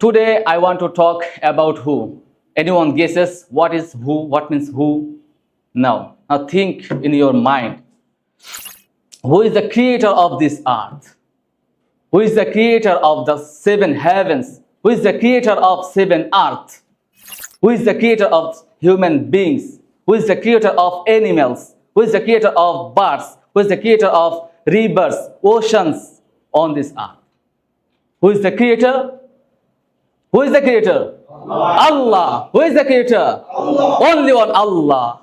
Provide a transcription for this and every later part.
Today I want to talk about who. Anyone guesses what is who? What means who? Now think in your mind. Who is the creator of this earth? Who is the creator of the seven heavens? Who is the creator of seven earth? Who is the creator of human beings? Who is the creator of animals? Who is the creator of birds? Who is the creator of rivers, oceans on this earth? Who is the creator? Who is the creator? Allah. Who is the creator? Allah. Only one Allah.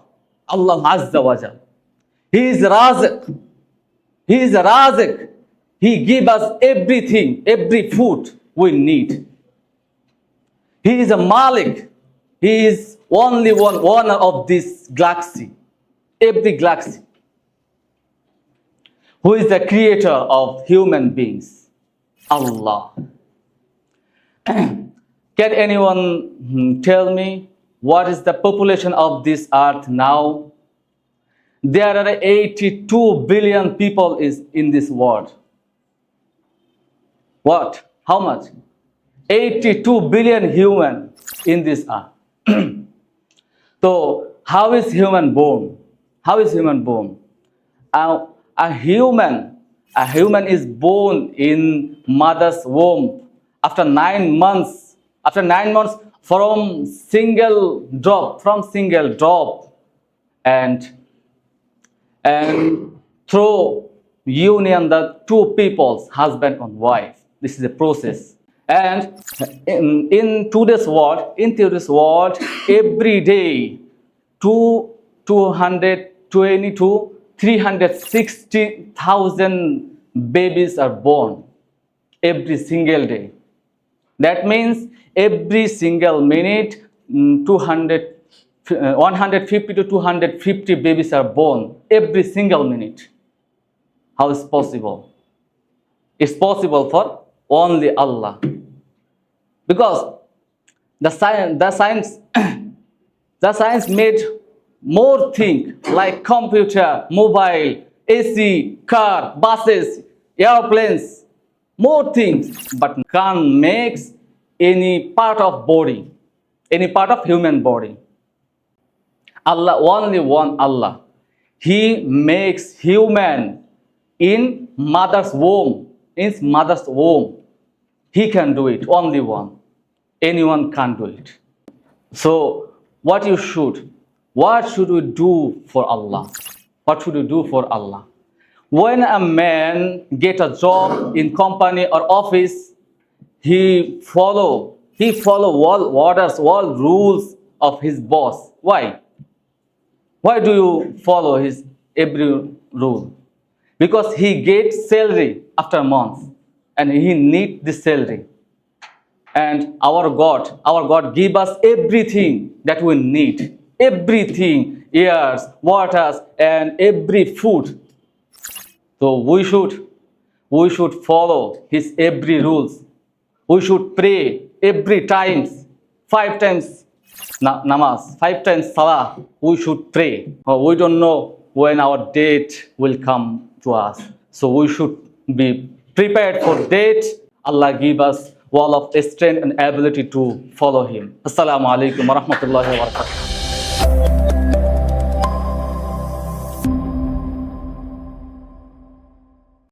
Allah Azza wa Jal. He is Razik. He is Razik. He gives us everything, every food we need. He is a Malik. He is only one owner of this galaxy, every galaxy. Who is the creator of human beings? Allah. Can anyone tell me what is the population of this earth now? There are 82 billion people in this world. What? How much? 82 billion human in this earth. So how is human born? How is human born? A human is born in mother's womb after 9 months. After 9 months, from single drop, and through union the two peoples, husband and wife. This is a process. And in today's world, every day 220 to 360,000 babies are born every single day. That means every single minute 150 to 250 babies are born every single minute. How is possible? It's possible for only Allah. Because the science made more things like computer, mobile, AC, car, buses, airplanes, more things, but can't make any part of body, any part of human body. Allah, only one Allah. He makes human in mother's womb. He can do it, only one. Anyone can't do it. So what should we do for Allah? What should we do for Allah? When a man get a job in company or office, he follow all orders, all rules of his boss. Why? Why do you follow his every rule? Because he gets salary after months and he needs the salary. And our God give us everything that we need. Everything, airs, waters, and every food. So we should follow his every rules. We should pray every times, 5 times namaz, 5 times salah. We should pray. We don't know when our date will come to us. So we should be prepared for date. Allah give us all of strength and ability to follow him. Assalamu alaikum wa rahmatullahi wa barakatuh.